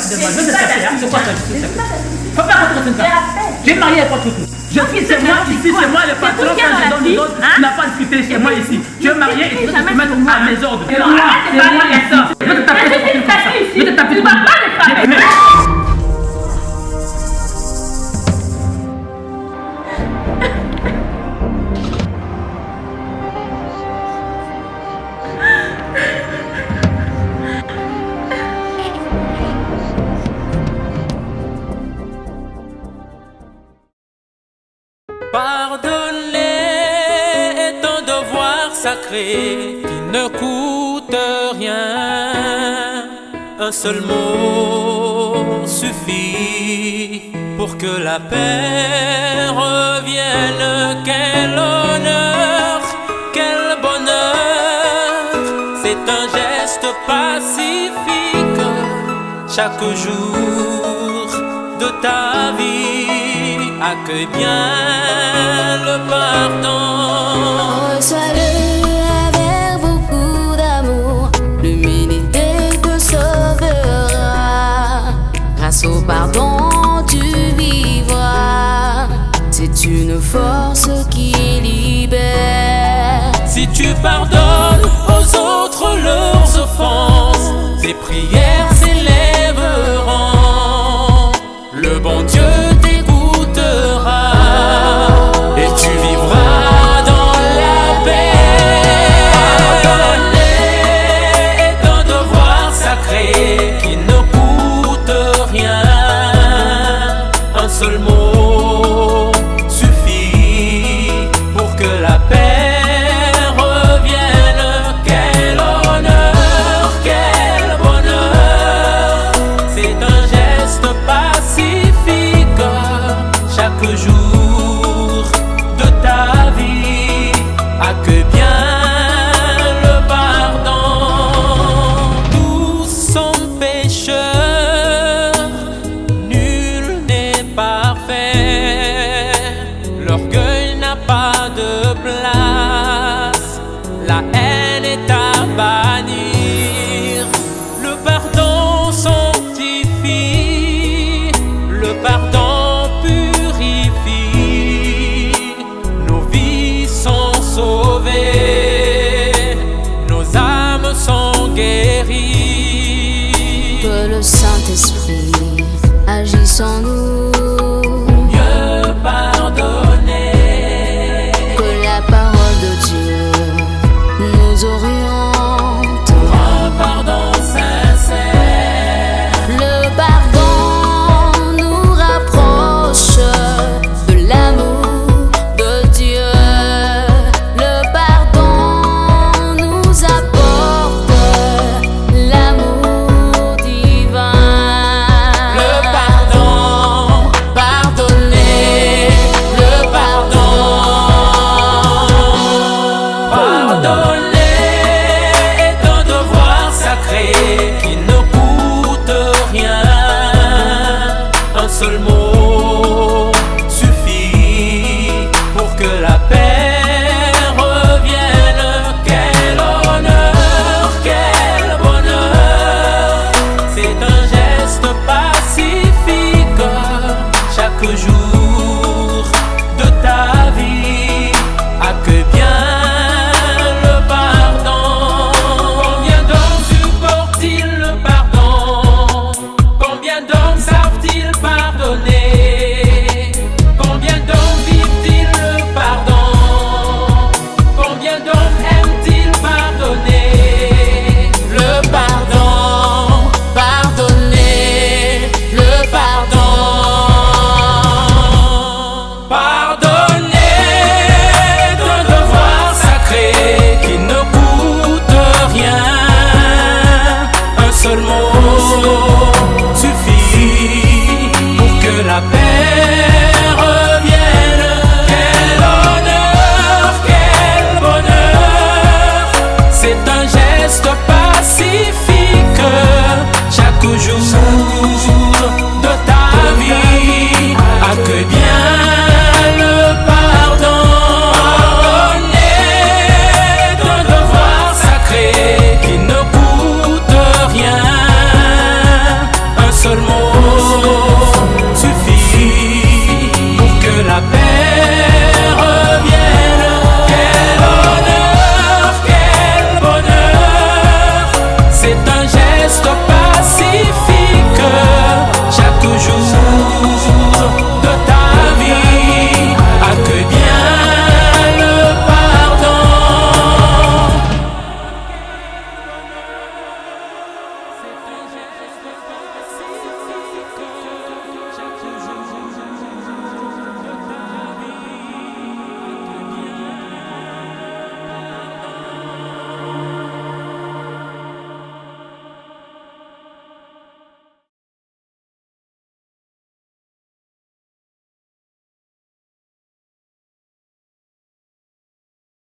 de moi. Je vais te taper, hein. C'est quoi ça? Faut pas rentrer comme ça. J'ai marié avec autre chose. Je suis chez moi, ici, c'est moi le patron. Quand je donne les autres, tu n'as pas discuté chez moi ici. Tu es marié et tu veux te mettre à mes ordres. C'est moi et ça. Je vais te taper comme ça. Je vais te taper comme ça. Pardonner est un devoir sacré qui ne coûte rien. Un seul mot suffit pour que la paix revienne. Quel honneur, quel bonheur. C'est un geste pacifique chaque jour de ta vie. Accueille bien le pardon. Reçois-le avec beaucoup d'amour. L'humilité te sauvera. Grâce au pardon, tu vivras. C'est une force qui libère. Si tu pardonnes aux autres leurs offenses, tes prières s'élèveront. Le bon Dieu Que le Saint-Esprit agisse en nous.